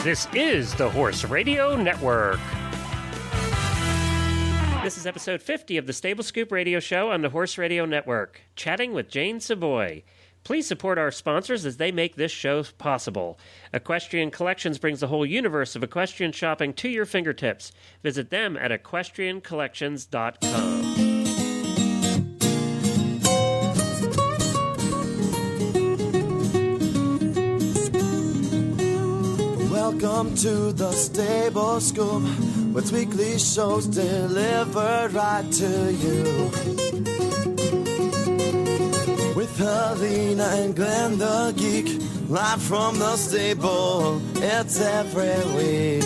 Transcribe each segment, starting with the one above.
This is the Horse Radio Network. This is episode 50 of the Stable Scoop Radio Show on the Horse Radio Network, chatting with Jane Savoie. Please support our sponsors as they make this show possible. Equestrian Collections brings the whole universe of equestrian shopping to your fingertips. Visit them at equestriancollections.com. Welcome to the Stable Scoop, with weekly shows delivered right to you. With Helena and Glenn the Geek, live from the stable, it's every week.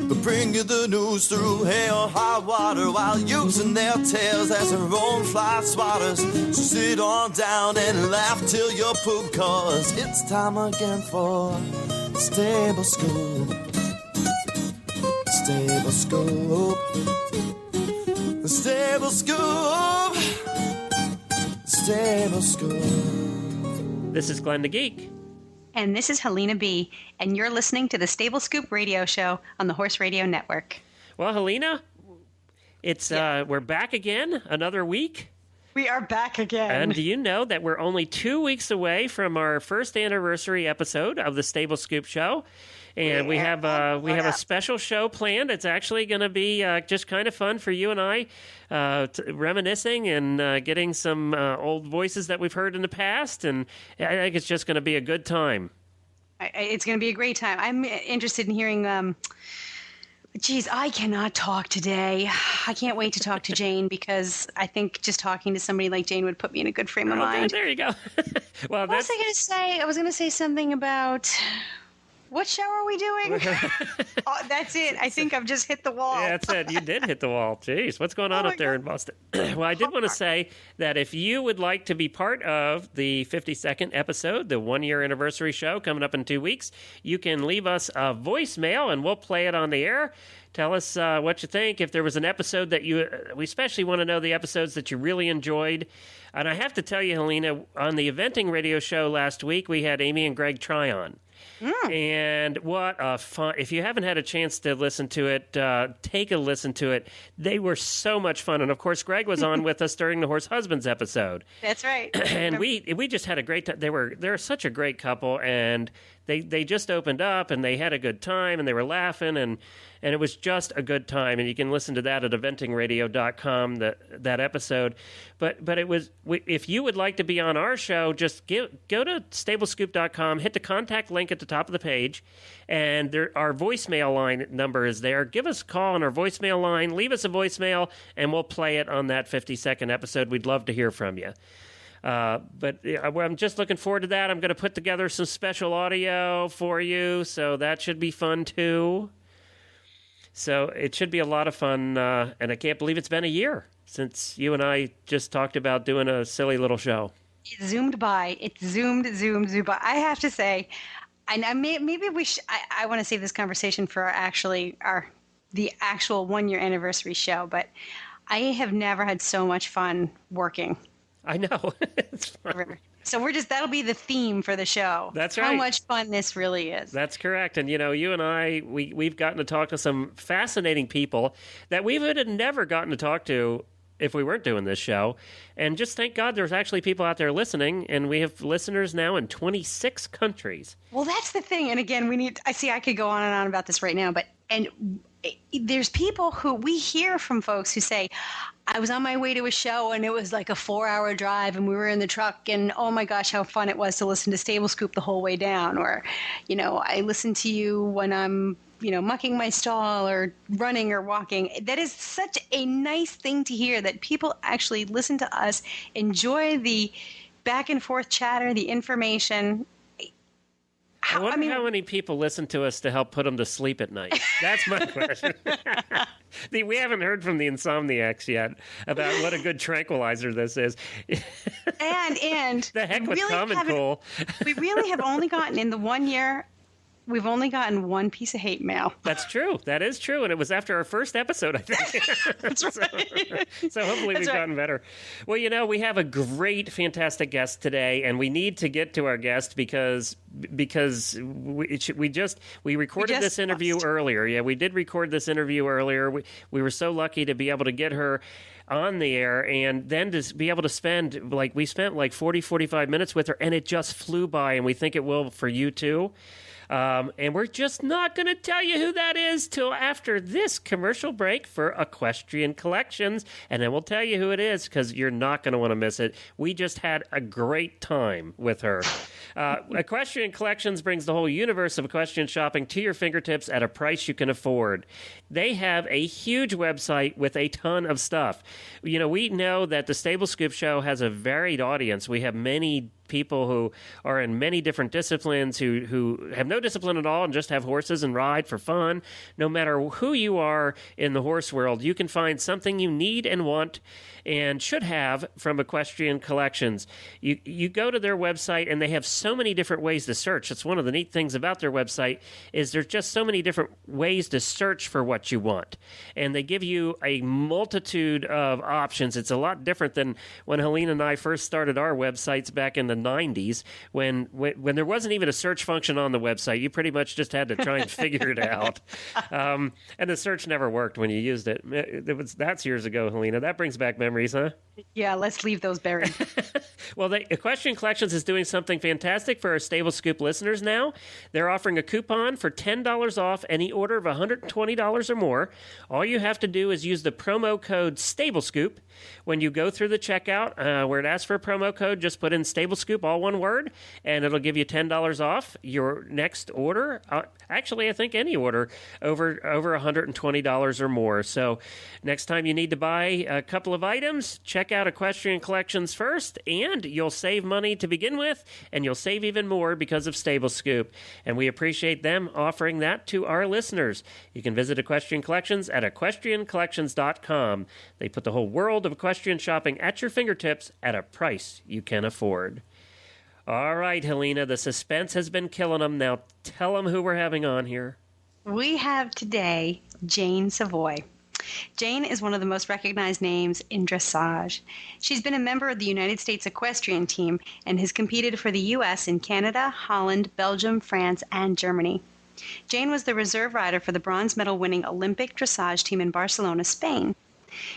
They bring you the news through hail or high water, while using their tails as their own fly swatters. So sit on down and laugh till you poop, cause it's time again for Stable Scoop. Stable Scoop. Stable Scoop. Stable Scoop. This is Glenn the Geek. And this is Helena B., and you're listening to the Stable Scoop Radio Show on the Horse Radio Network. Well, Helena, it's we're back again, another week. We are back again. And do you know that we're only 2 weeks away from our first anniversary episode of the Stable Scoop Show? And we have a special show planned. It's actually going to be just kind of fun for you and I, reminiscing and getting some old voices that we've heard in the past. And I think it's just going to be a good time. It's going to be a great time. I'm interested in hearing... Geez, I cannot talk today. I can't wait to talk to Jane, because I think just talking to somebody like Jane would put me in a good frame of mind. There you go. Well, what was I going to say? I was going to say something about... What show are we doing? Oh, that's it. I think I've just hit the wall. Yeah, that's it. You did hit the wall. Jeez, what's going on up there in Boston? Well, I did want to say that if you would like to be part of the 52nd episode, the one-year anniversary show coming up in 2 weeks, you can leave us a voicemail and we'll play it on the air. Tell us what you think. If there was an episode that we especially want to know the episodes that you really enjoyed. And I have to tell you, Helena, on the eventing radio show last week, we had Amy and Greg Tryon. And what a fun... If you haven't had a chance to listen to it, take a listen to it. They were so much fun. And, of course, Greg was on with us during the Horse Husbands episode. That's right. And we just had a great time. They're such a great couple, and they just opened up, and they had a good time, and they were laughing, and it was just a good time. And you can listen to that at eventingradio.com, that episode. But it was... If you would like to be on our show, just go to stablescoop.com, hit the contact link at the top of the page, and our voicemail line number is there. Give us a call on our voicemail line, leave us a voicemail, and we'll play it on that 52nd episode. We'd love to hear from you. But I'm just looking forward to that. I'm going to put together some special audio for you, so that should be fun too. So it should be a lot of fun, and I can't believe it's been a year since you and I just talked about doing a silly little show. It zoomed by. It zoomed by. I have to say, and maybe we should. I want to save this conversation for the actual 1 year anniversary show. But I have never had so much fun working. I know. It's fun. So that'll be the theme for the show. That's right. How much fun this really is. That's correct. And, you and I, we've gotten to talk to some fascinating people that we would have never gotten to talk to if we weren't doing this show. And just thank God there's actually people out there listening, and we have listeners now in 26 countries. Well, that's the thing. And again, I could go on and on about this right now, and there's people who we hear from folks who say, I was on my way to a show and it was like a 4-hour drive and we were in the truck and oh my gosh, how fun it was to listen to Stable Scoop the whole way down. Or, I listen to you when I'm, mucking my stall or running or walking. That is such a nice thing to hear, that people actually listen to us, enjoy the back and forth chatter, the information. I wonder how many people listen to us to help put them to sleep at night. That's my question. We haven't heard from the insomniacs yet about what a good tranquilizer this is. And the heck with Common Cool. We really have only gotten in the 1 year we've only gotten one piece of hate mail. That's true. That is true. And it was after our first episode, I think. That's right. So hopefully we've gotten better. Well, we have a great, fantastic guest today, and we need to get to our guest because we recorded this interview earlier. Yeah, we did record this interview earlier. We were so lucky to be able to get her on the air, and then to be able to spent 45 minutes with her, and it just flew by, and we think it will for you too. And we're just not going to tell you who that is till after this commercial break for Equestrian Collections, and then we'll tell you who it is because you're not going to want to miss it. We just had a great time with her. Equestrian Collections brings the whole universe of equestrian shopping to your fingertips at a price you can afford. They have a huge website with a ton of stuff. We know that the Stable Scoop Show has a varied audience. We have many people who are in many different disciplines who have no discipline at all and just have horses and ride for fun. No matter who you are in the horse world, you can find something you need and want and should have from Equestrian Collections. You go to their website, and they have so many different ways to search. It's one of the neat things about their website is there's just so many different ways to search for what you want. And they give you a multitude of options. It's a lot different than when Helene and I first started our websites back in the 90s when there wasn't even a search function on the website. You pretty much just had to try and figure it out. And the search never worked when you used it. That's years ago, Helena. That brings back memories, huh? Yeah, let's leave those buried. Well, Equestrian Collections is doing something fantastic for our Stable Scoop listeners now. They're offering a coupon for $10 off any order of $120 or more. All you have to do is use the promo code StableScoop. When you go through the checkout, where it asks for a promo code, just put in StableScoop, all one word, and it'll give you $10 off your next order. Actually, I think any order over $120 or more. So next time you need to buy a couple of items, check out Equestrian Collections first, and you'll save money to begin with, and you'll save even more because of Stable Scoop. And we appreciate them offering that to our listeners. You can visit Equestrian Collections at equestriancollections.com. They put the whole world of equestrian shopping at your fingertips at a price you can afford. All right, Helena, the suspense has been killing them. Now tell them who we're having on here. We have today Jane Savoie. Jane is one of the most recognized names in dressage. She's been a member of the United States equestrian team and has competed for the U.S. in Canada, Holland, Belgium, France, and Germany. Jane was the reserve rider for the bronze medal winning Olympic dressage team in Barcelona, Spain.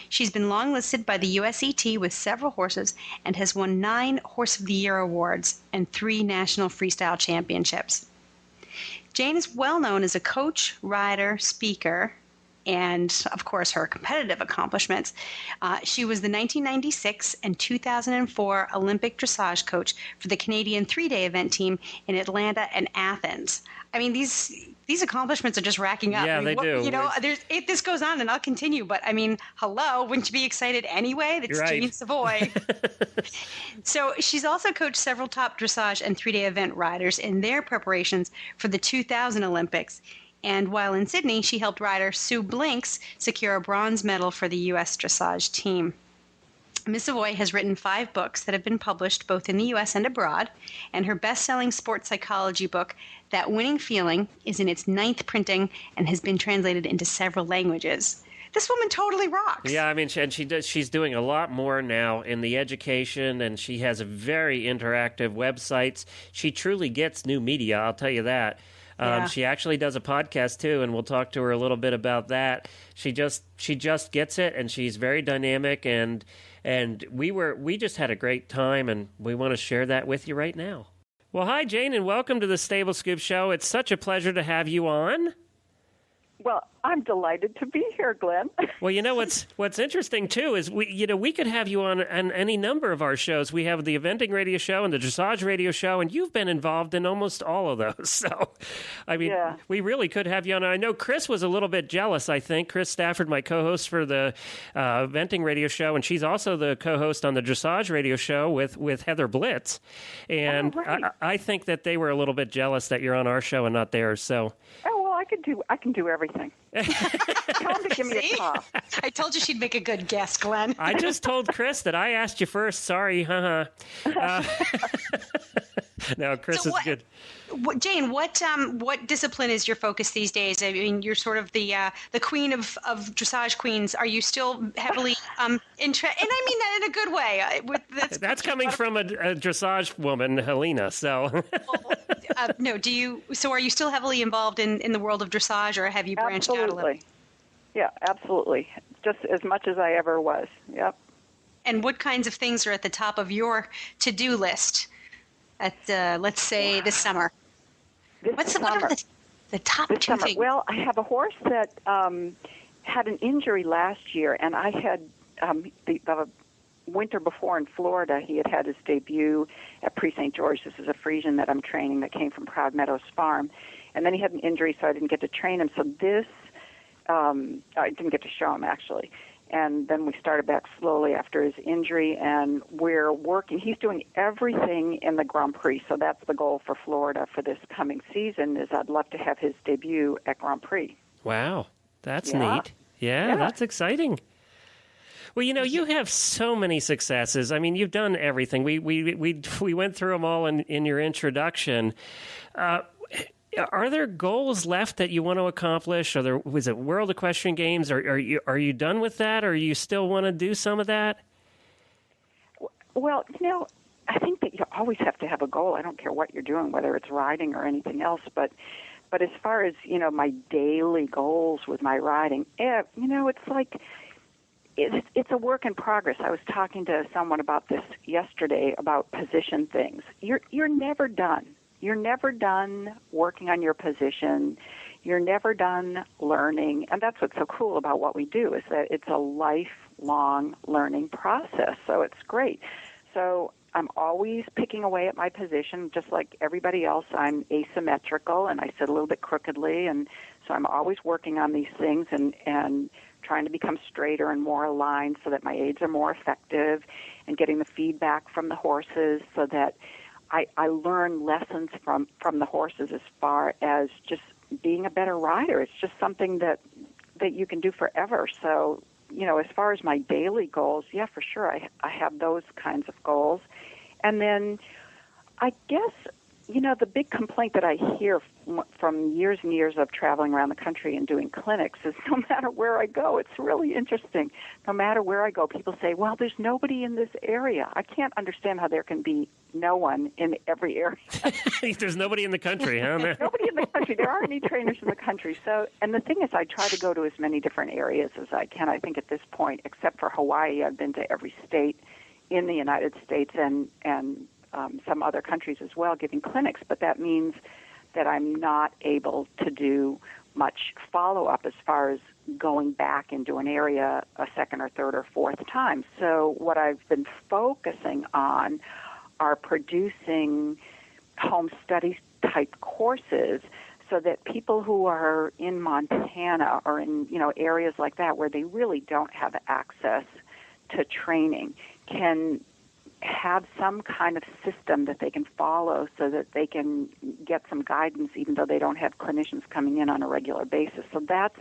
She's been long-listed by the USET with several horses and has won 9 Horse of the Year awards and 3 national freestyle championships. Jane is well known as a coach, rider, speaker, and, of course, her competitive accomplishments. She was the 1996 and 2004 Olympic dressage coach for the Canadian 3-day event team in Atlanta and Athens. I mean, these accomplishments are just racking up. Yeah, I mean, they do. This goes on, and I'll continue. But, I mean, hello, wouldn't you be excited anyway? That's right. Jane Savoie. So she's also coached several top dressage and 3-day event riders in their preparations for the 2000 Olympics. And while in Sydney, she helped rider Sue Blinks secure a bronze medal for the U.S. dressage team. Miss Savoie has written 5 books that have been published both in the U.S. and abroad, and her best-selling sports psychology book, That Winning Feeling, is in its 9th printing and has been translated into several languages. This woman totally rocks. Yeah, I mean, she's doing a lot more now in the education, and she has a very interactive websites. She truly gets new media, I'll tell you that. Yeah. She actually does a podcast too, and we'll talk to her a little bit about that. She just gets it, and she's very dynamic, and we just had a great time, and we want to share that with you right now. Well, hi, Jane, and welcome to the Stable Scoop Show. It's such a pleasure to have you on. Well, I'm delighted to be here, Glenn. Well, you know what's interesting too is we could have you on any number of our shows. We have the eventing radio show and the dressage radio show, and you've been involved in almost all of those. So, I mean, We really could have you on. I know Chris was a little bit jealous. I think Chris Stafford, my co-host for the eventing radio show, and she's also the co-host on the dressage radio show with Heather Blitz. And right. I think that they were a little bit jealous that you're on our show and not theirs. So. Oh, well, I can do everything. Tell them to give me a call. I told you she'd make a good guest, Glenn. I just told Chris that I asked you first. Sorry, No, Chris is good. Jane, what discipline is your focus these days? I mean, you're sort of the queen of dressage queens. Are you still heavily and I mean that in a good way. That's coming from a dressage woman, Helena. So no, do you? So are you still heavily involved in the world of dressage, or have you branched out a little? Yeah, absolutely. Just as much as I ever was. Yep. And what kinds of things are at the top of your to-do list at, let's say, this summer? What are the top two things? Well, I have a horse that had an injury last year, and I had the winter before in Florida, he had his debut at Prix St. George. This is a Friesian that I'm training that came from Proud Meadows Farm. And then he had an injury, so I didn't get to train him. So I didn't get to show him, actually. And then we started back slowly after his injury, and we're working. He's doing everything in the Grand Prix, so that's the goal for Florida for this coming season, is I'd love to have his debut at Grand Prix. Wow, that's neat. Yeah, that's exciting. Well, you have so many successes. I mean, you've done everything. We went through them all in your introduction. Are there goals left that you want to accomplish? Was it World Equestrian Games? Are you done with that, or you still want to do some of that? Well, I think that you always have to have a goal. I don't care what you're doing, whether it's riding or anything else. But as far as my daily goals with my riding, it's like it's a work in progress. I was talking to someone about this yesterday about position things. You're never done. You're never done working on your position. You're never done learning. And that's what's so cool about what we do, is that it's a lifelong learning process. So it's great. So I'm always picking away at my position, just like everybody else. I'm asymmetrical, and I sit a little bit crookedly. And so I'm always working on these things and trying to become straighter and more aligned so that my aids are more effective, and getting the feedback from the horses so that I learn lessons from the horses as far as just being a better rider. It's just something that you can do forever. So, as far as my daily goals, yeah, for sure, I have those kinds of goals. And then I guess, the big complaint that I hear from years and years of traveling around the country and doing clinics is no matter where I go, it's really interesting. No matter where I go, people say, well, there's nobody in this area. I can't understand how there can be no one in every area. There's nobody in the country, huh? Nobody in the country. There aren't any trainers in the country. So, and the thing is, I try to go to as many different areas as I can. I think at this point, except for Hawaii, I've been to every state in the United States and some other countries as well, giving clinics. But that means that I'm not able to do much follow-up as far as going back into an area a second or third or fourth time. So what I've been focusing on are producing home study type courses so that people who are in Montana or in areas like that where they really don't have access to training can have some kind of system that they can follow so that they can get some guidance even though they don't have clinicians coming in on a regular basis. So that's,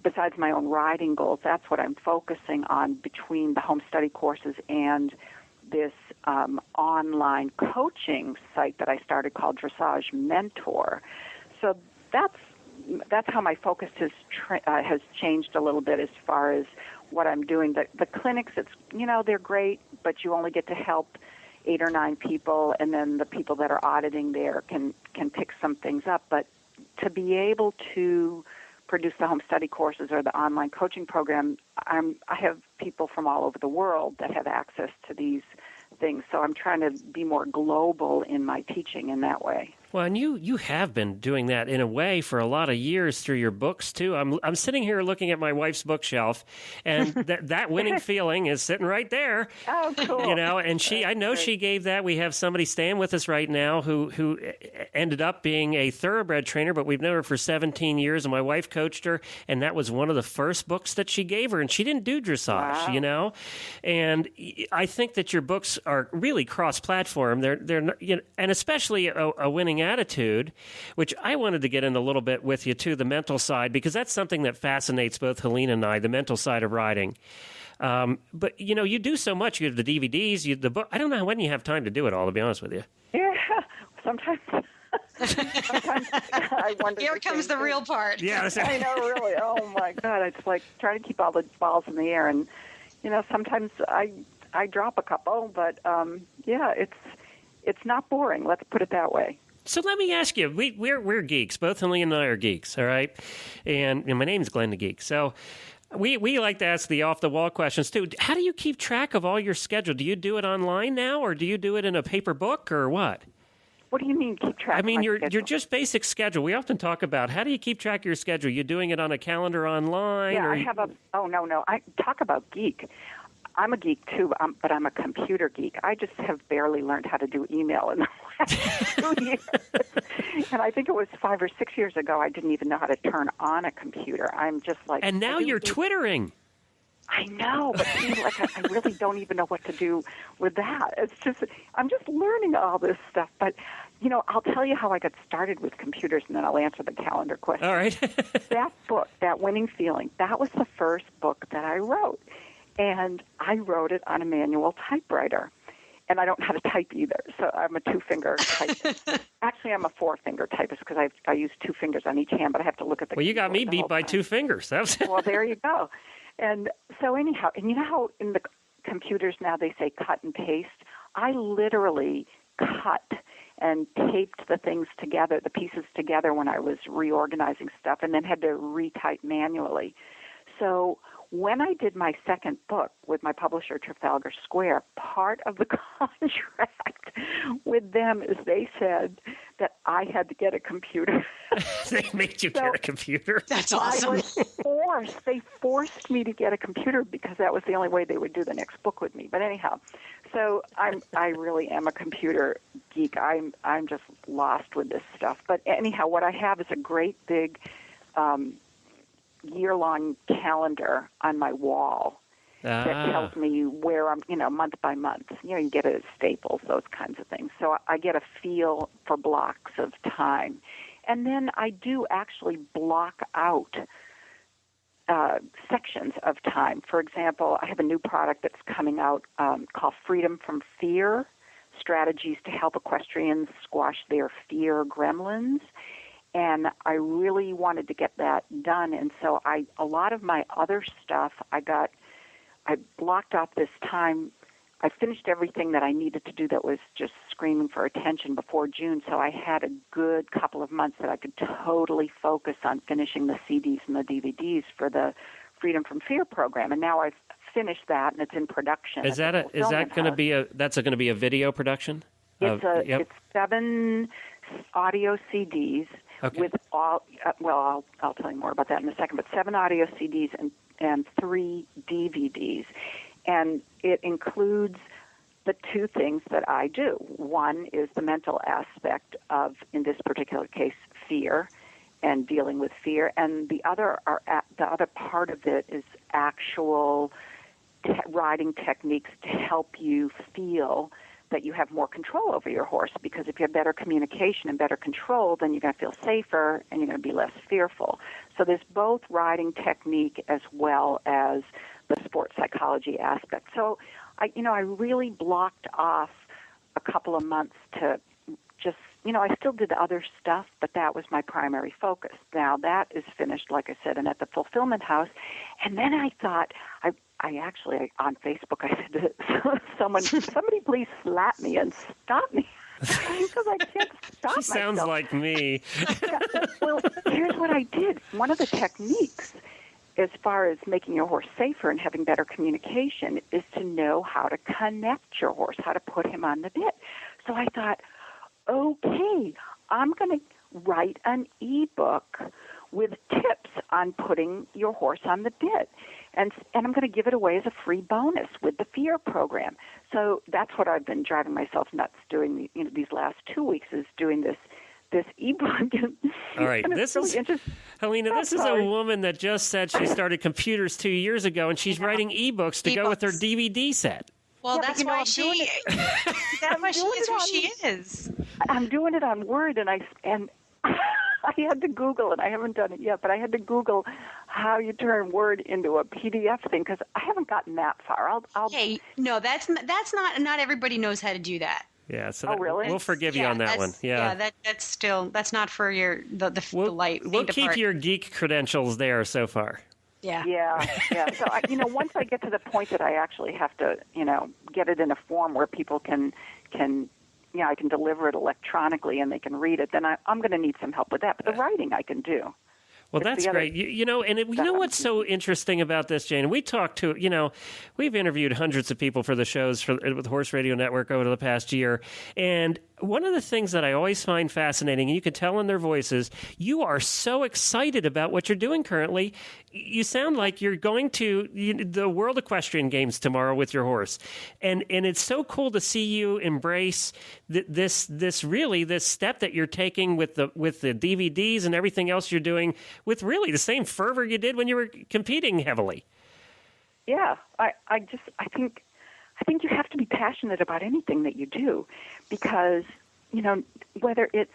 besides my own riding goals, that's what I'm focusing on between the home study courses and this online coaching site that I started called Dressage Mentor. So that's how my focus has changed a little bit as far as what I'm doing. The clinics, it's they're great, but you only get to help 8 or 9 people, and then the people that are auditing there can pick some things up. But to be able to produce the home study courses or the online coaching program, I have people from all over the world that have access to these things. So I'm trying to be more global in my teaching in that way. Well, and you have been doing that in a way for a lot of years through your books too. I'm sitting here looking at my wife's bookshelf, and that winning feeling is sitting right there. Oh, cool! And I know she gave that. We have somebody staying with us right now who ended up being a thoroughbred trainer, but we've known her for 17 years, and my wife coached her, and that was one of the first books that she gave her, and she didn't do dressage, Wow. And I think that your books are really cross-platform. They're and especially a winning attitude, which I wanted to get in a little bit with you too, the mental side, because that's something that fascinates both Helena and I, the mental side of riding. But you do so much. You have the DVDs, the book. I don't know when you have time to do it all, to be honest with you. Yeah. sometimes I wonder. Here comes the real part. Yeah, I know, really. Oh my God, it's like trying to keep all the balls in the air, and sometimes I drop a couple, but yeah, it's not boring. Let's put it that way. So let me ask you, we're geeks. Both Helene and I are geeks, all right? And my name's Glenn the Geek. So we like to ask the off-the-wall questions, too. How do you keep track of all your schedule? Do you do it online now, or do you do it in a paper book, or what? What do you mean keep track? I mean, of my your schedule? just basic schedule. We often talk about how do you keep track of your schedule? You doing it on a calendar online? Yeah, or I have a. Oh no! I talk about geek. I'm a geek too, but I'm a computer geek. I just have barely learned how to do email in the last 2 years. And I think it was 5 or 6 years ago I didn't even know how to turn on a computer. I'm just like. And now you're twittering. I know, but see, like I really don't even know what to do with that. It's just I'm just learning all this stuff. But I'll tell you how I got started with computers, and then I'll answer the calendar question. All right. That book, That Winning Feeling, that was the first book that I wrote. And I wrote it on a manual typewriter. And I don't know how to type either, so I'm a 2-finger typist. Actually, I'm a 4-finger typist because I use 2 fingers on each hand, but I have to look at the Well, you got me beat by time. 2 fingers. Well, there you go. And so anyhow, and you know how in the computers now they say cut and paste? I literally cut and taped the things together, the pieces together when I was reorganizing stuff, and then had to retype manually. So when I did my second book with my publisher, Trafalgar Square, part of the contract with them is they said that I had to get a computer. They made you get a compurer. That's awesome. I was forced. They forced me to get a computer because that was the only way they would do the next book with me. But anyhow, so I really am a computer geek. I'm just lost with this stuff. But anyhow, what I have is a great big year-long calendar on my wall that tells me where I'm, month by month. You get it at Staples, those kinds of things. So I get a feel for blocks of time. And then I do actually block out sections of time. For example, I have a new product that's coming out called Freedom from Fear, Strategies to Help Equestrians Squash Their Fear Gremlins. And I really wanted to get that done. And so a lot of my other stuff, I blocked off this time. I finished everything that I needed to do that was just screaming for attention before June. So I had a good couple of months that I could totally focus on finishing the CDs and the DVDs for the Freedom from Fear program. And now I've finished that, and it's in production. Is that going to be a video production? It's 7 audio CDs. Okay. With all, I'll tell you more about that in a second, but 7 audio CDs and 3 DVDs. And it includes the 2 things that I do. One is the mental aspect of, in this particular case, fear and dealing with fear. And the other part of it is actual riding techniques to help you feel that you have more control over your horse, because if you have better communication and better control, then you're going to feel safer and you're going to be less fearful. So there's both riding technique as well as the sports psychology aspect. So I really blocked off a couple of months to just, I still did other stuff, but that was my primary focus. Now that is finished, like I said, and at the Fulfillment House. And then I thought, I actually, on Facebook, I said to somebody please slap me and stop me, because I can't stop myself. She sounds like me. Well, here's what I did. One of the techniques, as far as making your horse safer and having better communication, is to know how to connect your horse, how to put him on the bit. So I thought, okay, I'm going to write an ebook with tips on putting your horse on the bit. And I'm going to give it away as a free bonus with the Fear program. So that's what I've been driving myself nuts doing these last 2 weeks, is doing this ebook. All right, Helena, this is a woman that just said she started computers 2 years ago, and she's writing ebooks to go with her DVD set. Well, Yeah, that's why she is who she is. I'm doing it on Word, and I had to Google, and I haven't done it yet, but I had to Google how you turn Word into a PDF thing, because I haven't gotten that far. Hey, no, that's not everybody knows how to do that. Yeah, so Oh, really? we'll forgive you on that one. Yeah, that's not for the light. We'll keep your geek credentials there so far. Yeah. Yeah. So, once I get to the point that I actually have to, get it in a form where people can, I can deliver it electronically and they can read it, then I'm going to need some help with that. But the writing I can do. Well, that's great. You know what's so interesting about this, Jane? We talked to, we've interviewed hundreds of people for the shows with Horse Radio Network over the past year. And one of the things that I always find fascinating, and you can tell in their voices, you are so excited about what you're doing currently. You sound like you're going to the World Equestrian Games tomorrow with your horse. And it's so cool to see you embrace this step that you're taking with the DVDs and everything else you're doing with really the same fervor you did when you were competing heavily. Yeah, I think you have to be passionate about anything that you do because, whether it's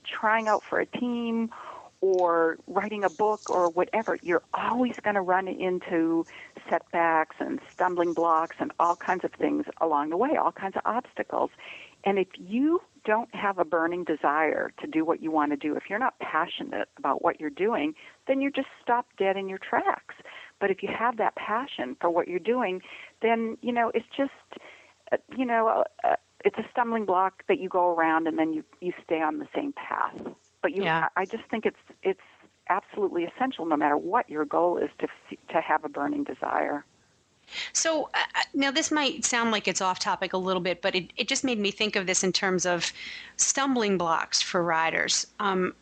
trying out for a team or writing a book or whatever, you're always going to run into setbacks and stumbling blocks and all kinds of things along the way, all kinds of obstacles. And if you don't have a burning desire to do what you want to do, if you're not passionate about what you're doing, then you just stop dead in your tracks. But if you have that passion for what you're doing, then, it's just, it's a stumbling block that you go around and then you stay on the same path. But I just think it's absolutely essential, no matter what your goal is, to have a burning desire. So now this might sound like it's off topic a little bit, but it just made me think of this in terms of stumbling blocks for riders. Not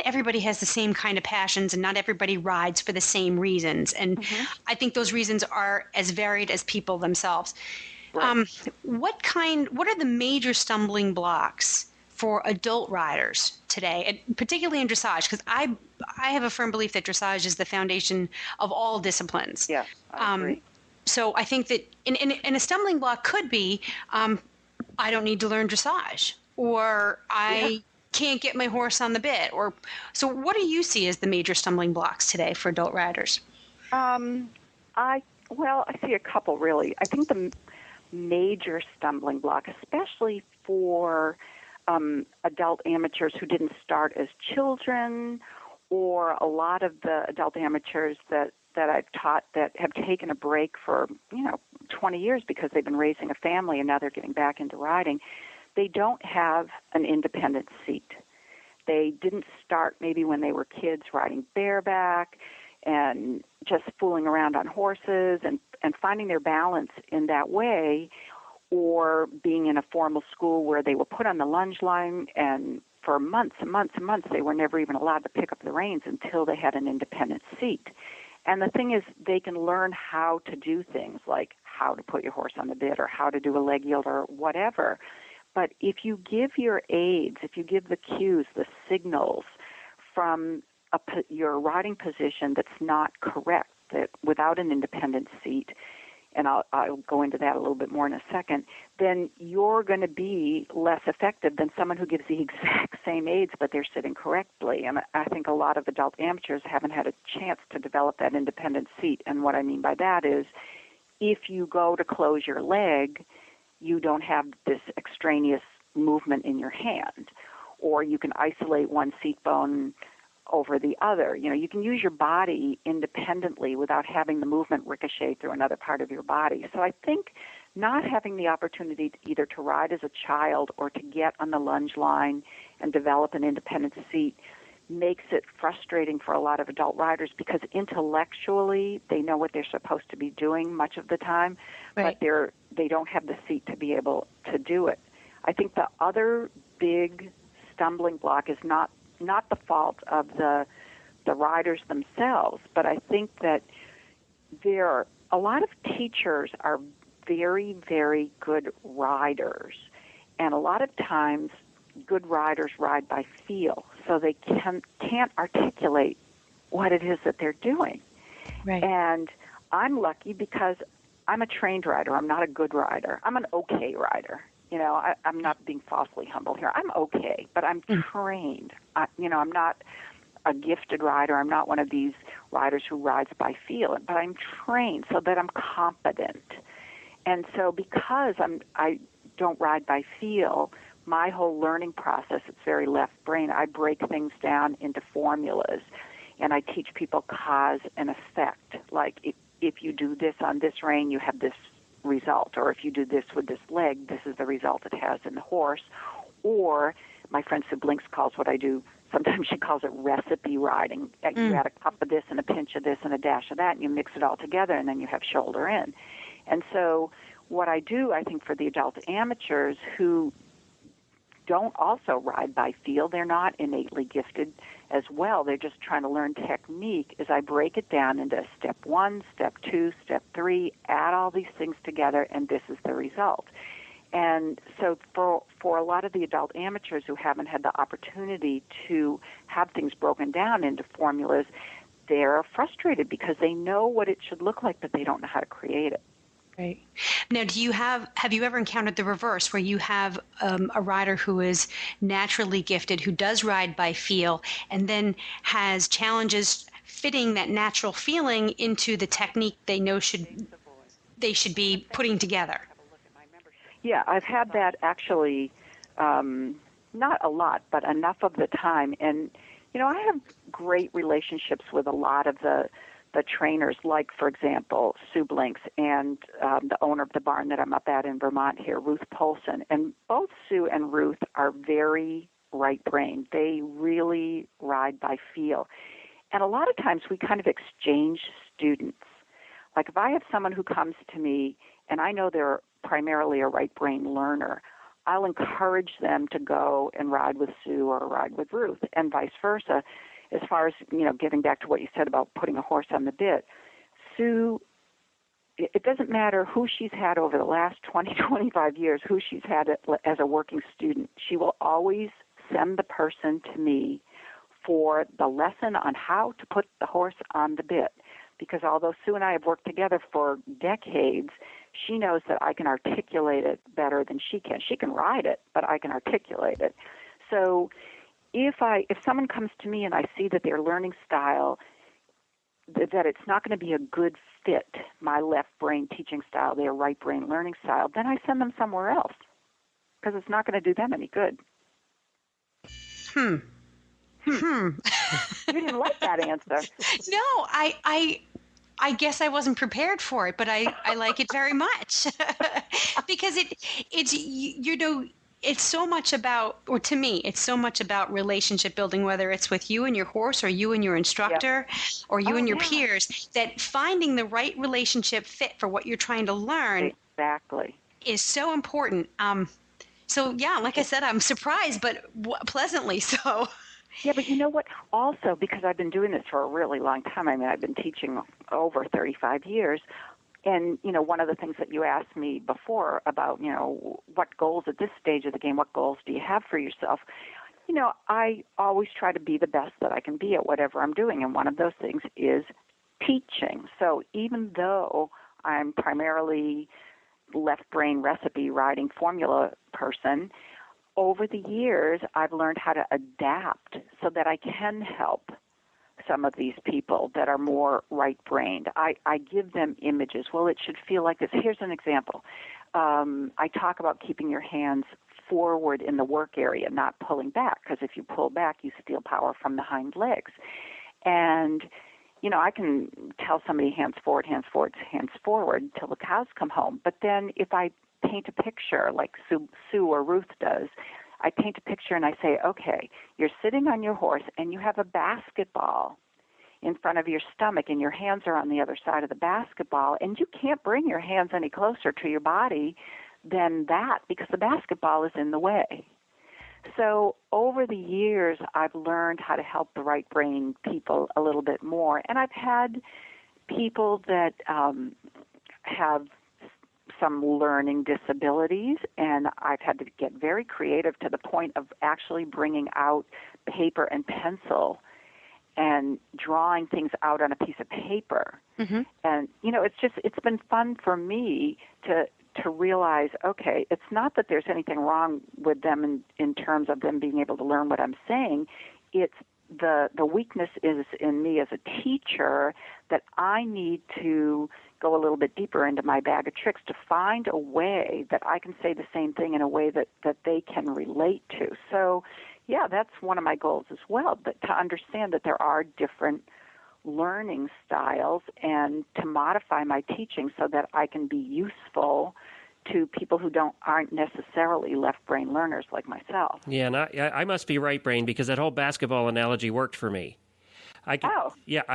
everybody has the same kind of passions and not everybody rides for the same reasons. And I think those reasons are as varied as people themselves. Right. What are the major stumbling blocks for adult riders today, and particularly in dressage? Because I have a firm belief that dressage is the foundation of all disciplines. Yeah, I agree. So I think that in a stumbling block could be, I don't need to learn dressage, or I can't get my horse on the bit. So what do you see as the major stumbling blocks today for adult riders? I see a couple, really. I think the major stumbling block, especially for adult amateurs who didn't start as children, or a lot of the adult amateurs that I've taught that have taken a break for 20 years because they've been raising a family and now they're getting back into riding. They don't have an independent seat. They didn't start maybe when they were kids riding bareback and just fooling around on horses and finding their balance in that way, or being in a formal school where they were put on the lunge line, and for months and months and months they were never even allowed to pick up the reins until they had an independent seat. And the thing is, they can learn how to do things like how to put your horse on the bit or how to do a leg yield or whatever. But if you give your aids, if you give the cues, the signals from your riding position that's not correct, that without an independent seat, and I'll go into that a little bit more in a second, then you're going to be less effective than someone who gives the exact same aids, but they're sitting correctly. And I think a lot of adult amateurs haven't had a chance to develop that independent seat. And what I mean by that is, if you go to close your leg, you don't have this extraneous movement in your hand, or you can isolate one seat bone over the other. You can use your body independently without having the movement ricochet through another part of your body. So I think not having the opportunity either to ride as a child or to get on the lunge line and develop an independent seat makes it frustrating for a lot of adult riders, because intellectually they know what they're supposed to be doing much of the time, right, but they don't have the seat to be able to do it. I think the other big stumbling block is not the fault of the riders themselves, but I think that a lot of teachers are very, very good riders, and a lot of times good riders ride by feel, so they can't articulate what it is that they're doing. Right. And I'm lucky because I'm a trained rider. I'm not a good rider. I'm an okay rider. I'm not being falsely humble here. I'm okay, but I'm trained. I'm not a gifted rider. I'm not one of these riders who rides by feel, but I'm trained so that I'm competent. And so because I don't ride by feel, my whole learning process, it's very left brain. I break things down into formulas, and I teach people cause and effect. Like if you do this on this rein, you have this result, or if you do this with this leg, this is the result it has in the horse. Or my friend Sue Blinks calls what I do, sometimes she calls it recipe riding. You add a cup of this and a pinch of this and a dash of that, and you mix it all together, and then you have shoulder in. And so what I do, I think, for the adult amateurs who don't also ride by feel, they're not innately gifted as well, they're just trying to learn technique, is I break it down into step 1, step 2, step 3, add all these things together, and this is the result. And so for a lot of the adult amateurs who haven't had the opportunity to have things broken down into formulas, they're frustrated because they know what it should look like, but they don't know how to create it. Right. Now, have you ever encountered the reverse, where you have a rider who is naturally gifted, who does ride by feel, and then has challenges fitting that natural feeling into the technique they know they should be putting together? Yeah, I've had that actually, not a lot, but enough of the time. And, I have great relationships with a lot of the trainers, like, for example, Sue Blinks and the owner of the barn that I'm up at in Vermont here, Ruth Polson. And both Sue and Ruth are very right-brained. They really ride by feel. And a lot of times we kind of exchange students. Like if I have someone who comes to me and I know they're primarily a right-brain learner, I'll encourage them to go and ride with Sue or ride with Ruth, and vice versa. As far as, getting back to what you said about putting a horse on the bit, Sue, it doesn't matter who she's had over the last 20, 25 years, who she's had as a working student. She will always send the person to me for the lesson on how to put the horse on the bit. Because although Sue and I have worked together for decades, she knows that I can articulate it better than she can. She can ride it, but I can articulate it. So if someone comes to me and I see that their learning style, that it's not going to be a good fit, my left brain teaching style, their right brain learning style, then I send them somewhere else because it's not going to do them any good. You didn't like that answer. No, I guess I wasn't prepared for it, but I like it very much because it's so much about, or to me, it's so much about relationship building, whether it's with you and your horse or you and your instructor or you and your peers, that finding the right relationship fit for what you're trying to learn is so important. So, yeah, like I said, I'm surprised, but pleasantly so. Yeah, but you know what? Also, because I've been doing this for a really long time, I've been teaching over 35 years, and, one of the things that you asked me before about, what goals at this stage of the game, what goals do you have for yourself? I always try to be the best that I can be at whatever I'm doing, and one of those things is teaching. So even though I'm primarily left brain recipe writing formula person, over the years, I've learned how to adapt so that I can help some of these people that are more right-brained. I give them images. Well, it should feel like this. Here's an example. I talk about keeping your hands forward in the work area, not pulling back, because if you pull back, you steal power from the hind legs. And, I can tell somebody hands forward till the cows come home. But then if I paint a picture like Sue or Ruth does, I paint a picture and I say, okay, you're sitting on your horse and you have a basketball in front of your stomach and your hands are on the other side of the basketball, and you can't bring your hands any closer to your body than that because the basketball is in the way. So over the years, I've learned how to help the right brain people a little bit more, and I've had people that have some learning disabilities, and I've had to get very creative to the point of actually bringing out paper and pencil and drawing things out on a piece of paper. Mm-hmm. And, it's been fun for me to realize, okay, it's not that there's anything wrong with them in terms of them being able to learn what I'm saying. It's the weakness is in me as a teacher that I need to go a little bit deeper into my bag of tricks to find a way that I can say the same thing in a way that they can relate to. So, yeah, that's one of my goals as well, but to understand that there are different learning styles and to modify my teaching so that I can be useful to people who aren't necessarily left-brain learners like myself. Yeah, and I must be right-brained because that whole basketball analogy worked for me. I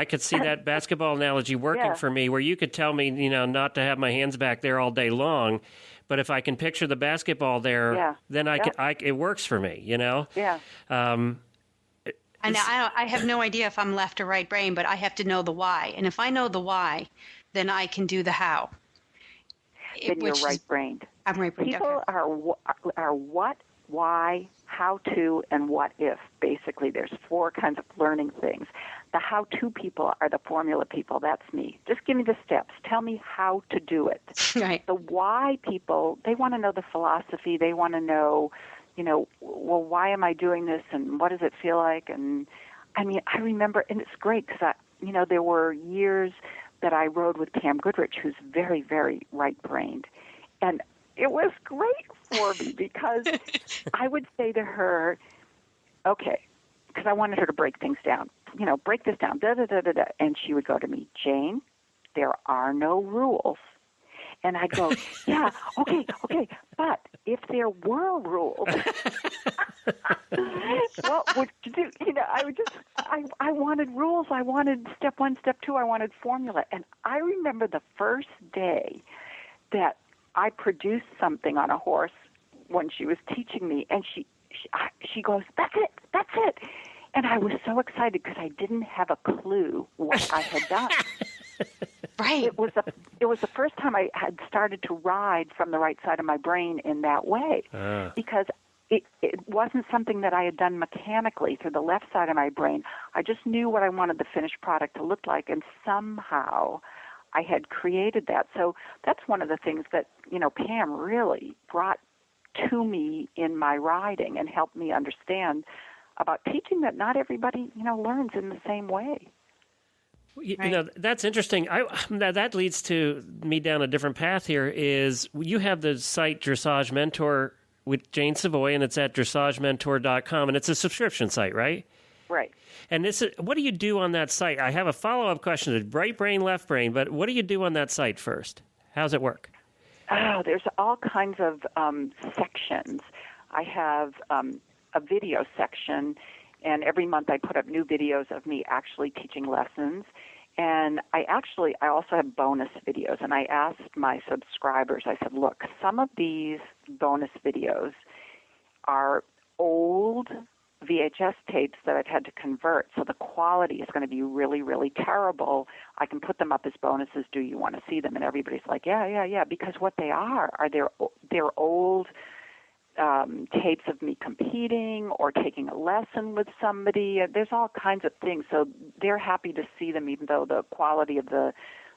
could see that basketball analogy working for me, where you could tell me, not to have my hands back there all day long, but if I can picture the basketball there, then it works for me, Yeah. And I have no idea if I'm left or right brain, but I have to know the why. And if I know the why, then I can do the how. Then you're right-brained. I'm right-brained. People are what, why, how to, and what if. Basically, there's 4 kinds of learning things. The how-to people are the formula people. That's me. Just give me the steps. Tell me how to do it. Right. The why people, they want to know the philosophy. They want to know, well, why am I doing this, and what does it feel like? And I remember, and it's great because there were years that I rode with Pam Goodrich, who's very, very right-brained, and it was great for me because I would say to her, okay, because I wanted her to break things down, break this down, da-da-da-da-da, and she would go to me, Jane, there are no rules. And I'd go, yeah, okay, but if there were rules, what would you do? I wanted rules. I wanted step 1, step 2. I wanted formula. And I remember the first day that I produced something on a horse when she was teaching me, and she goes, that's it. And I was so excited because I didn't have a clue what I had done. Right. It was the first time I had started to ride from the right side of my brain in that way, because it wasn't something that I had done mechanically through the left side of my brain. I just knew what I wanted the finished product to look like, and somehow I had created that. So that's one of the things that, Pam really brought to me in my riding and helped me understand about teaching that not everybody, learns in the same way. That's interesting. That leads to me down a different path here. Is you have the site Dressage Mentor with Jane Savoie, and it's at dressagementor.com, and it's a subscription site, right? Right. And what do you do on that site? I have a follow-up question to right brain, left brain, but what do you do on that site first? How does it work? There's all kinds of sections. I have a video section, and every month I put up new videos of me actually teaching lessons. And I also have bonus videos. And I asked my subscribers, I said, look, some of these bonus videos are old VHS tapes that I've had to convert, so the quality is going to be really, really terrible. I can put them up as bonuses. Do you want to see them? And everybody's like, yeah, because what they are they're old tapes of me competing or taking a lesson with somebody. There's all kinds of things. So they're happy to see them, even though the quality of the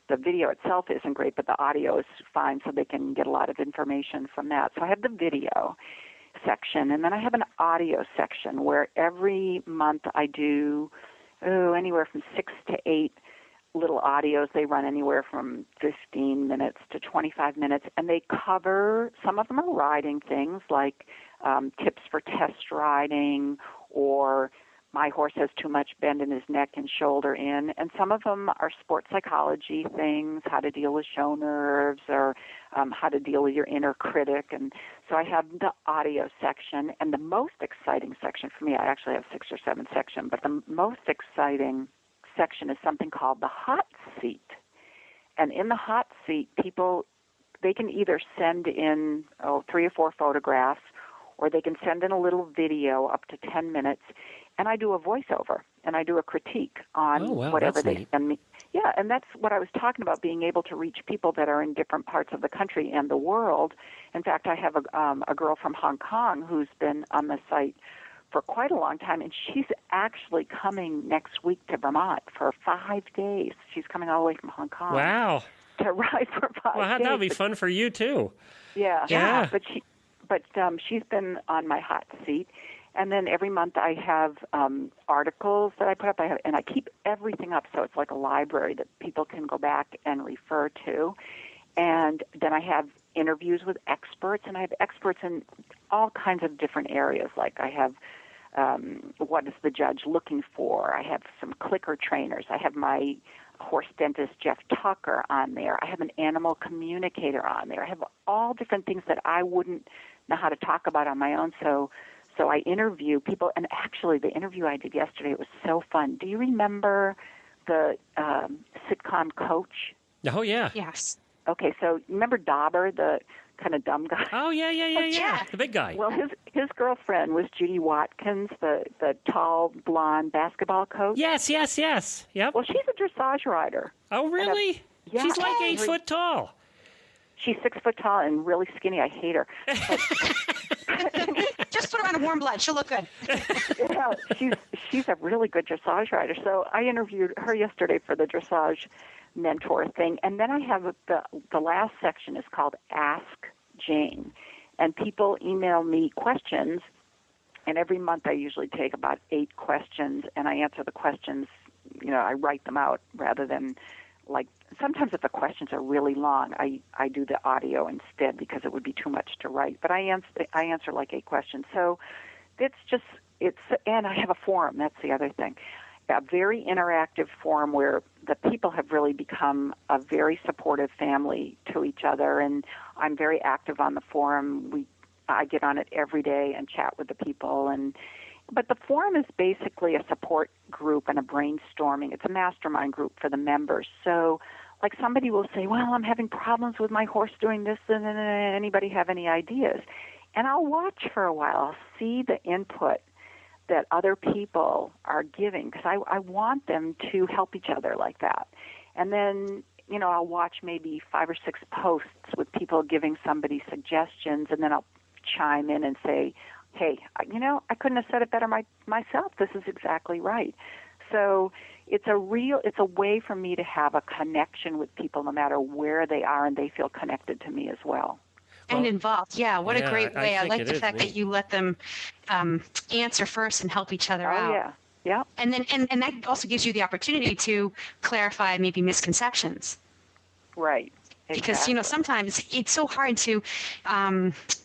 video itself isn't great, but the audio is fine, so they can get a lot of information from that. So I have the video section, and then I have an audio section where every month I do anywhere from 6 to 8 little audios. They run anywhere from 15 minutes to 25 minutes, and they cover, some of them are riding things like tips for test riding, or my horse has too much bend in his neck and shoulder in, and some of them are sports psychology things, how to deal with show nerves, or how to deal with your inner critic. And so I have the audio section, and the most exciting section for me, I actually have 6 or 7 sections, but the most exciting section is something called the hot seat. And in the hot seat, people, they can either send in 3 or 4 photographs, or they can send in a little video up to 10 minutes, and I do a voiceover, and I do a critique on whatever they send me. Yeah, and that's what I was talking about, being able to reach people that are in different parts of the country and the world. In fact, I have a girl from Hong Kong who's been on the site for quite a long time, and she's actually coming next week to Vermont for 5 days. She's coming all the way from Hong Kong. Wow. To ride for 5 days. Well, that would be fun for you, too. Yeah. But she's been on my hot seat. And then every month I have articles that I put up, and I keep everything up so it's like a library that people can go back and refer to. And then I have interviews with experts, and I have experts in all kinds of different areas. Like I have what is the judge looking for? I have some clicker trainers. I have my horse dentist Jeff Tucker on there. I have an animal communicator on there. I have all different things that I wouldn't know how to talk about on my own. So I interview people, and actually the interview I did yesterday, it was so fun. Do you remember the sitcom Coach? Oh, yeah. Yes. Okay, so remember Dauber, the kind of dumb guy? Oh, yeah. The big guy. Well, his girlfriend was Judy Watkins, the tall, blonde basketball coach. Yes. Yep. Well, she's a dressage rider. Oh, really? Yeah. She's like 8 foot tall. She's 6 foot tall and really skinny. I hate her. Just put her on a warm blood. She'll look good. Yeah, she's a really good dressage rider. So I interviewed her yesterday for the dressage mentor thing. And then I have the last section is called Ask Jane. And people email me questions. And every month I usually take about 8 questions, and I answer the questions. I write them out rather than like sometimes if the questions are really long, I do the audio instead because it would be too much to write. But I answer like 8 questions. So and I have a forum. That's the other thing. A very interactive forum where the people have really become a very supportive family to each other, and I'm very active on the forum. I get on it every day and chat with the people, but the forum is basically a support group and a brainstorming. It's a mastermind group for the members. So, like somebody will say, well, I'm having problems with my horse doing this, and anybody have any ideas? And I'll watch for a while. I'll see the input that other people are giving because I want them to help each other like that. And then, I'll watch maybe 5 or 6 posts with people giving somebody suggestions, and then I'll chime in and say, hey, I couldn't have said it better myself. This is exactly right. So it's a way for me to have a connection with people no matter where they are, and they feel connected to me as well. And involved. Yeah, what a great way. I like the fact neat. that you let them answer first and help each other out. Oh, yeah. Yeah. And then and that also gives you the opportunity to clarify maybe misconceptions. Right. Because, sometimes it's so hard to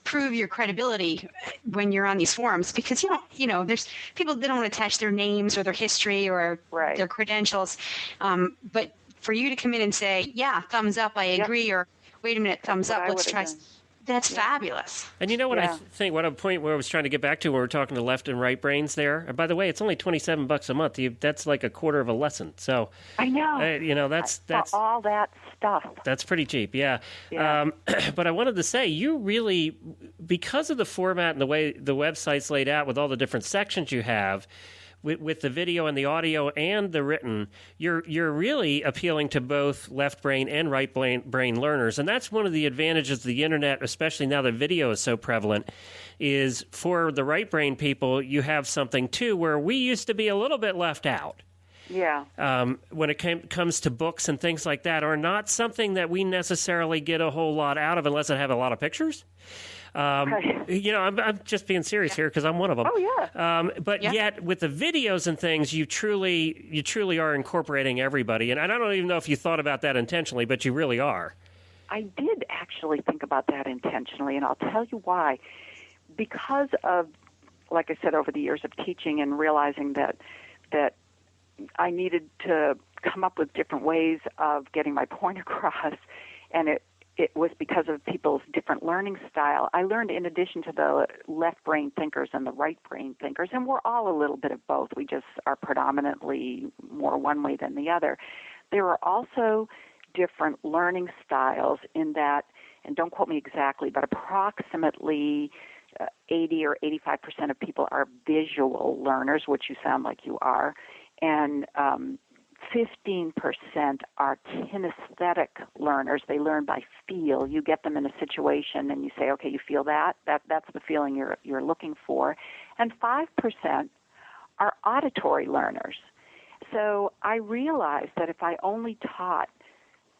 prove your credibility when you're on these forums because, there's people that don't attach their names or their history or their credentials. But for you to come in and say, yeah, thumbs up, I agree, or wait a minute, thumbs up, let's try. That's fabulous. And you know what I think, what a point where I was trying to get back to when we were talking to left and right brains there. And by the way, it's only $27 a month. That's like a quarter of a lesson. So I know. That's all that stuff. That's pretty cheap, yeah. But I wanted to say, you really, because of the format and the way the website's laid out with all the different sections you have, with the video and the audio and the written, you're really appealing to both left brain and right brain learners. And that's one of the advantages of the internet, especially now that video is so prevalent, is for the right brain people, you have something too where we used to be a little bit left out. Yeah. When it comes to books and things like that, are not something that we necessarily get a whole lot out of unless it have a lot of pictures. I'm just being serious here because I'm one of them. Oh yeah. Yet with the videos and things, you truly are incorporating everybody. And I don't even know if you thought about that intentionally, but you really are. I did actually think about that intentionally, and I'll tell you why. Because of, like I said, over the years of teaching and realizing that I needed to come up with different ways of getting my point across, and it was because of people's different learning style. I learned, in addition to the left brain thinkers and the right brain thinkers, and we're all a little bit of both. We just are predominantly more one way than the other. There are also different learning styles in that, and don't quote me exactly, but approximately 80 or 85% of people are visual learners, which you sound like you are, and 15% are kinesthetic learners. They learn by feel. You get them in a situation and you say, okay, you feel that? That's the feeling you're looking for. And 5% are auditory learners. So I realized that if I only taught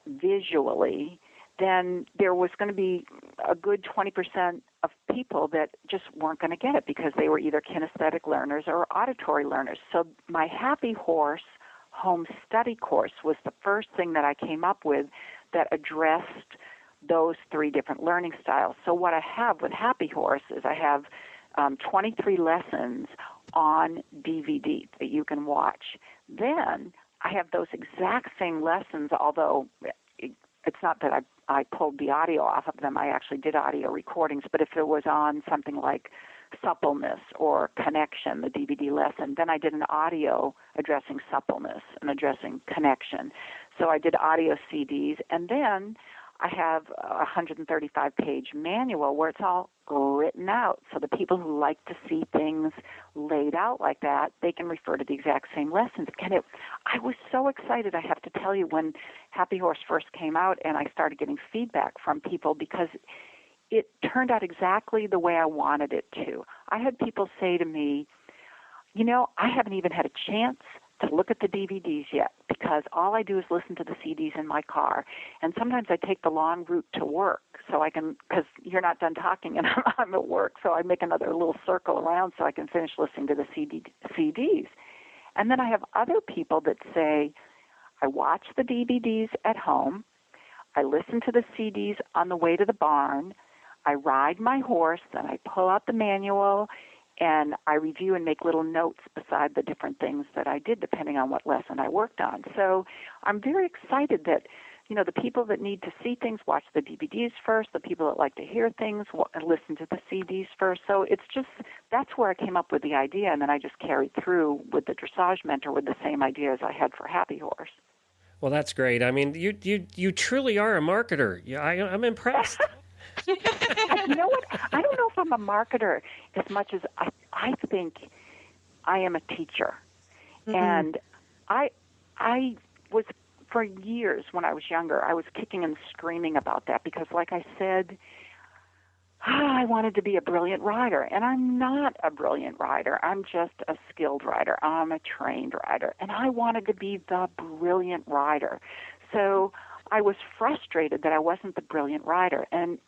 visually, then there was going to be a good 20% of people that just weren't going to get it because they were either kinesthetic learners or auditory learners. So my Happy Horse home study course was the first thing that I came up with that addressed those three different learning styles. So what I have with Happy Horse is I have 23 lessons on DVD that you can watch. Then I have those exact same lessons, although it's not that I pulled the audio off of them. I actually did audio recordings, but if it was on something like suppleness or connection, the DVD lesson, then I did an audio addressing suppleness and addressing connection. So I did audio CDs, and then I have a 135-page manual where it's all written out. So the people who like to see things laid out like that, they can refer to the exact same lessons. And I was so excited, I have to tell you, when Happy Horse first came out and I started getting feedback from people because it turned out exactly the way I wanted it to. I had people say to me, I haven't even had a chance to look at the DVDs yet because all I do is listen to the CDs in my car. And sometimes I take the long route to work so I can, because you're not done talking and I'm at work, so I make another little circle around so I can finish listening to the CDs. And then I have other people that say, I watch the DVDs at home, I listen to the CDs on the way to the barn, I ride my horse, then I pull out the manual, and I review and make little notes beside the different things that I did, depending on what lesson I worked on. So I'm very excited that, the people that need to see things watch the DVDs first, the people that like to hear things listen to the CDs first. So it's just, that's where I came up with the idea, and then I just carried through with the dressage mentor with the same idea as I had for Happy Horse. Well, that's great. I mean, you truly are a marketer. I'm impressed. You know what? I don't know if I'm a marketer as much as I think I am a teacher. Mm-hmm. And I was, for years when I was younger, I was kicking and screaming about that because, like I said, I wanted to be a brilliant writer. And I'm not a brilliant writer. I'm just a skilled writer. I'm a trained writer. And I wanted to be the brilliant writer. So I was frustrated that I wasn't the brilliant writer. And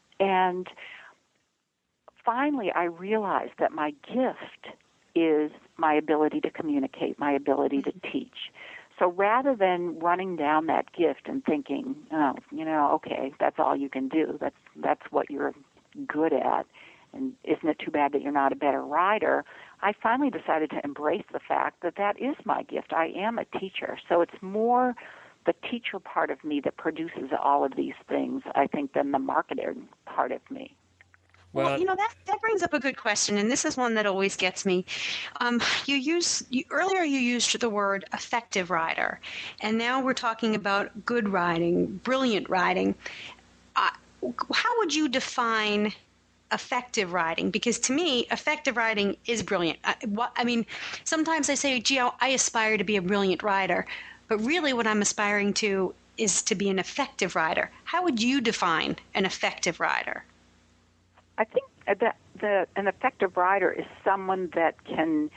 finally, I realized that my gift is my ability to communicate, my ability to teach. So rather than running down that gift and thinking, okay, that's all you can do, that's what you're good at, and isn't it too bad that you're not a better writer, I finally decided to embrace the fact that that is my gift. I am a teacher. So it's more the teacher part of me that produces all of these things, I think, than the marketing part of me. Well, that brings up a good question, and this is one that always gets me. Earlier you used the word effective writer, and now we're talking about good writing, brilliant writing. How would you define effective writing? Because to me, effective writing is brilliant. Sometimes I say, gee, I aspire to be a brilliant writer, but really what I'm aspiring to is to be an effective writer. How would you define an effective writer? I think that an effective writer is someone that can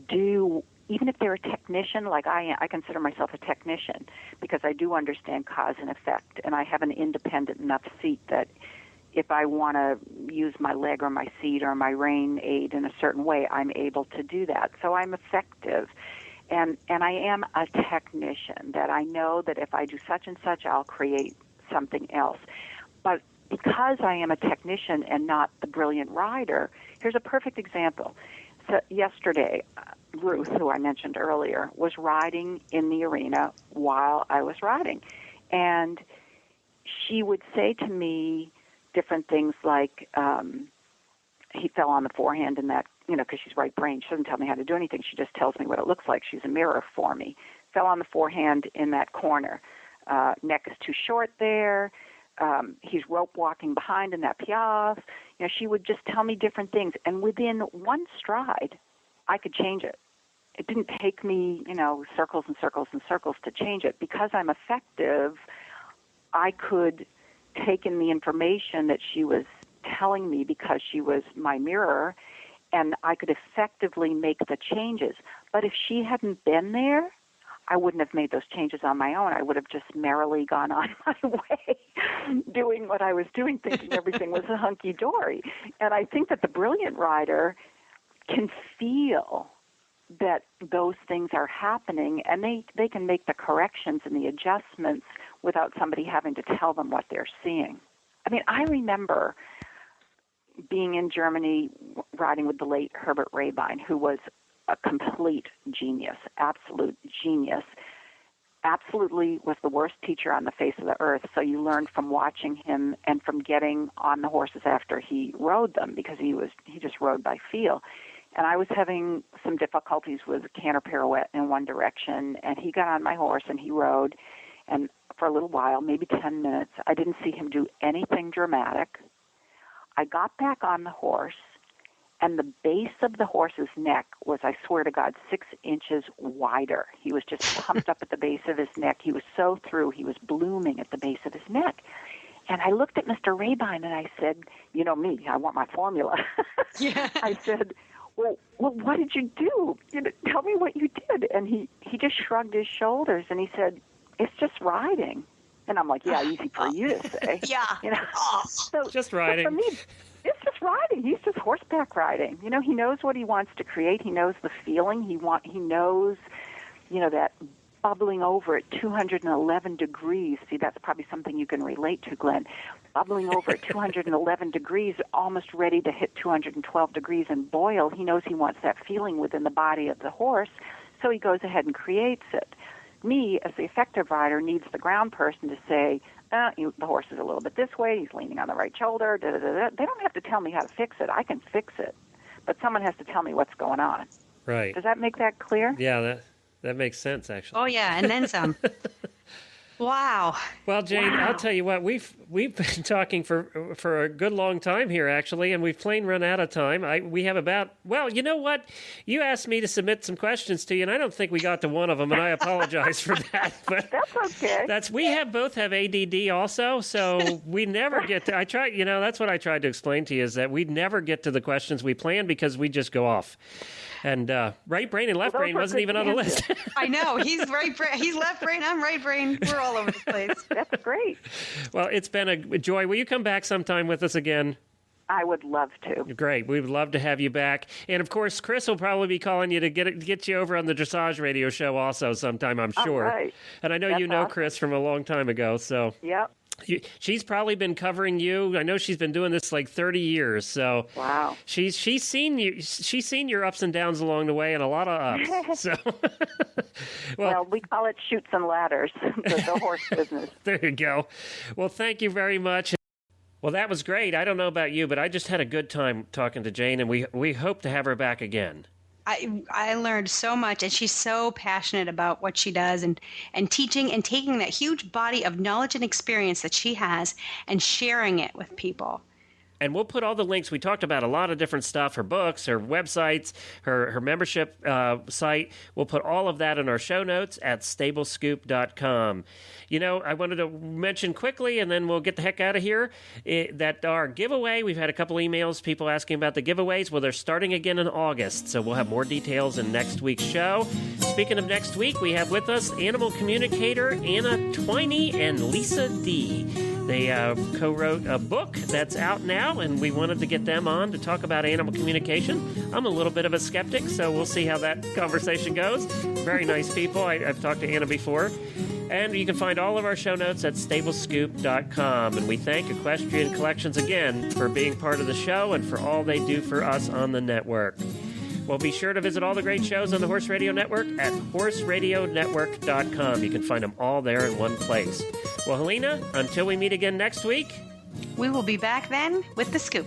do, even if they're a technician, like I consider myself a technician because I do understand cause and effect, and I have an independent enough seat that if I want to use my leg or my seat or my rain aid in a certain way, I'm able to do that. So I'm effective. And I am a technician, that I know that if I do such and such, I'll create something else. But because I am a technician and not the brilliant writer, here's a perfect example. So yesterday, Ruth, who I mentioned earlier, was riding in the arena while I was riding. And she would say to me different things like, he fell on the forehand in that, because she's right-brained. She doesn't tell me how to do anything. She just tells me what it looks like. She's a mirror for me. Fell on the forehand in that corner. Neck is too short there. He's rope walking behind in that piaffe. She would just tell me different things. And within one stride, I could change it. It didn't take me, circles and circles and circles to change it. Because I'm effective, I could take in the information that she was telling me because she was my mirror, and I could effectively make the changes. But if she hadn't been there, I wouldn't have made those changes on my own. I would have just merrily gone on my way, doing what I was doing, thinking everything was a hunky-dory. And I think that the brilliant rider can feel that those things are happening, and they can make the corrections and the adjustments without somebody having to tell them what they're seeing. I mean, I remember being in Germany riding with the late Herbert Rabine, who was a complete genius, absolute genius, absolutely was the worst teacher on the face of the earth. So you learned from watching him and from getting on the horses after he rode them, because he just rode by feel. And I was having some difficulties with a canter pirouette in one direction, and he got on my horse and he rode, and for a little while, maybe 10 minutes, I didn't see him do anything dramatic. I got back on the horse, and the base of the horse's neck was, I swear to God, 6 inches wider. He was just pumped up at the base of his neck. He was so through. He was blooming at the base of his neck. And I looked at Mr. Rabine, and I said, you know me, I want my formula. Yeah. I said, well, what did you do? Tell me what you did. And he just shrugged his shoulders, and he said, it's just riding. And I'm like, yeah, easy for you to say. Yeah. So, Just riding. So for me, it's just riding. He's just horseback riding. He knows what he wants to create. He knows the feeling. He knows, that bubbling over at 211 degrees. See, that's probably something you can relate to, Glenn. Bubbling over at 211 degrees, almost ready to hit 212 degrees and boil. He knows he wants that feeling within the body of the horse, so he goes ahead and creates it. Me, as the effective rider, needs the ground person to say, the horse is a little bit this way, he's leaning on the right shoulder, da-da-da-da. They don't have to tell me how to fix it. I can fix it. But someone has to tell me what's going on. Right. Does that make that clear? Yeah, that makes sense, actually. Oh, yeah, and then some. Wow. Well, Jane, I'll tell you what, we've been talking for a good long time here, actually, and we've plain run out of time. We have you know what? You asked me to submit some questions to you, and I don't think we got to one of them, and I apologize for that. But that's okay. We both have ADD also, so we never get to, that's what I tried to explain to you, is that we never get to the questions we plan because we just go off. And right brain and left brain wasn't even on the list. I know. He's right brain. He's left brain. I'm right brain. We're all over the place. That's great. Well, it's been a joy. Will you come back sometime with us again? I would love to. Great. We would love to have you back. And, of course, Chris will probably be calling you to get you over on the Dressage Radio show also sometime, I'm sure. All right. And I know you know Chris from a long time ago. So Yep. She's probably been covering you. I know she's been doing this like 30 years. So wow. She's seen you. She's seen your ups and downs along the way, and a lot of ups. So, well, we call it chutes and ladders, the horse business. There you go. Well, thank you very much. Well, that was great. I don't know about you, but I just had a good time talking to Jane, and we hope to have her back again. I learned so much, and she's so passionate about what she does and teaching and taking that huge body of knowledge and experience that she has and sharing it with people. And we'll put all the links. We talked about a lot of different stuff, her books, her websites, her membership site. We'll put all of that in our show notes at stablescoop.com. I wanted to mention quickly, and then we'll get the heck out of here, that our giveaway, we've had a couple emails, people asking about the giveaways. Well, they're starting again in August, so we'll have more details in next week's show. Speaking of next week, we have with us animal communicator Anna Twiney and Lisa D. They co-wrote a book that's out now, and we wanted to get them on to talk about animal communication. I'm a little bit of a skeptic, so we'll see how that conversation goes. Very nice people. I've talked to Anna before. And you can find all of our show notes at stablescoop.com. And we thank Equestrian Collections again for being part of the show and for all they do for us on the network. Well, be sure to visit all the great shows on the Horse Radio Network at horseradionetwork.com. You can find them all there in one place. Well, Helena, until we meet again next week, we will be back then with the scoop.